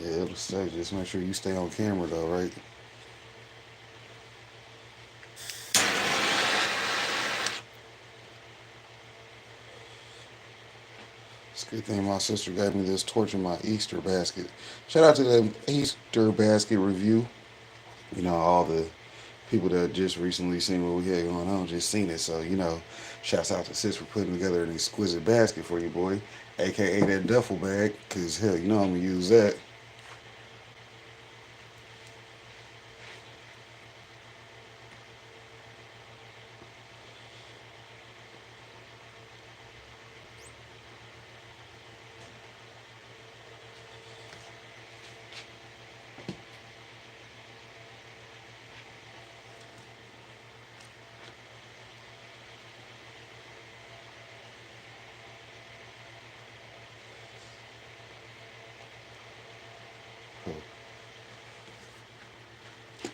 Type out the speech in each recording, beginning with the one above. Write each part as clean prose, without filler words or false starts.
Yeah, it'll stay. Just make sure you stay on camera though, right? It's a good thing my sister gave me this torch in my Easter basket. Shout out to the Easter basket review. You know, all the people that just recently seen what we had going on, just seen it. So, shouts out to Sis for putting together an exquisite basket for you, boy. AKA that duffel bag, because hell, I'm going to use that.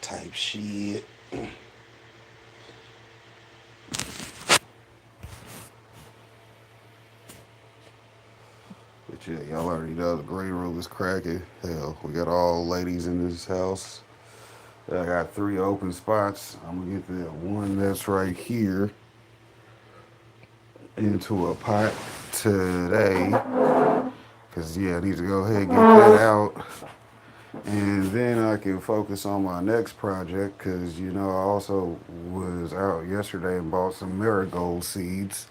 Type shit. But yeah, y'all already know the gray room is cracking. Hell, we got all ladies in this house. I got 3 open spots. I'm gonna get that one that's right here into a pot today. Cause yeah, I need to go ahead and get that out. And then I can focus on my next project because, I also was out yesterday and bought some marigold seeds.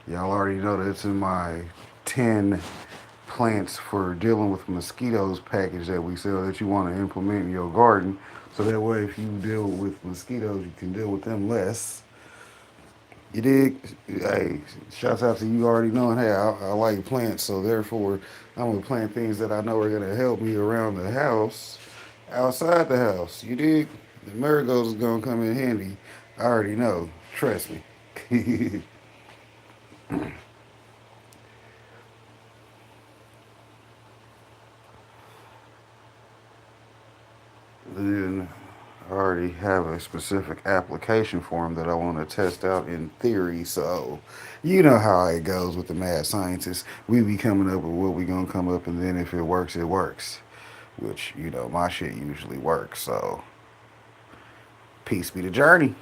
Y'all already know that's in my 10 plants for dealing with mosquitoes package that we sell that you want to implement in your garden. So that way, if you deal with mosquitoes, you can deal with them less. You dig? Hey, shouts out to you already knowing, hey, I like plants, so therefore I'm gonna plant things that I know are gonna help me around the house, outside the house. You dig? The marigolds is gonna come in handy. I already know. Trust me. Then I already have a specific application form that I want to test out in theory. So, you know how it goes with the mad scientists. We be coming up with what we gonna come up, and then if it works, it works. Which my shit usually works. So, peace be the journey.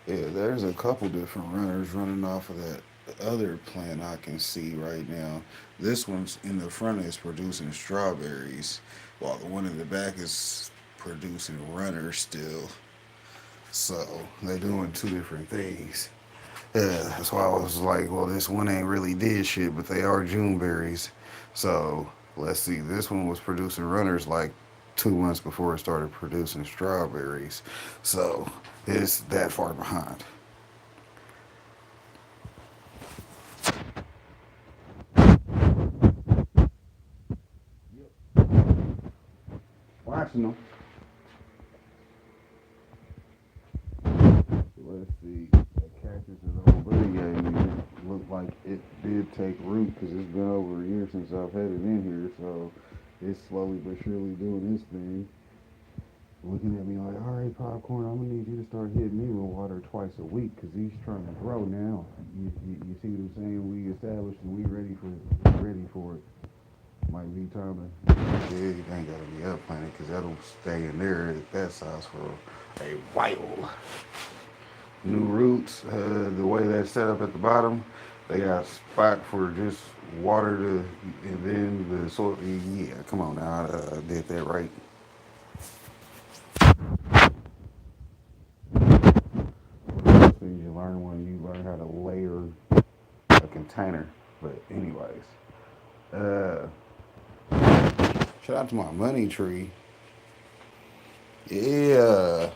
Yeah, there's a couple different runners running off of that other plant I can see right now. This one's in the front is producing strawberries, while the one in the back is producing runners still. So they're doing two different things. Yeah, that's why I was like, well, this one ain't really did shit, but they are June berries. So let's see. This one was producing runners like 2 months before it started producing strawberries. So it's that far behind. Watching them. Let's see. That cactus is old buddy gave me. It looked like it did take root because it's been over a year since I've had it in here. So it's slowly but surely doing its thing. Looking at me like, all right, popcorn, I'm gonna need you to start hitting me with water twice a week because he's trying to grow now. You see what I'm saying? We established and we ready for it. Might be time to. Yeah, you ain't gotta be up planted because that'll stay in there at that size for a while. New roots, the way that's set up at the bottom, they got spot for just water to, and then the soil. Yeah, come on now, I did that right. Things you learn when you learn how to layer a container. But anyways, uh, shout out to my money tree. Yeah,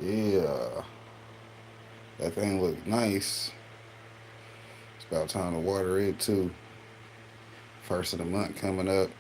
yeah, that thing looks nice. It's about time to water it too. First of the month coming up.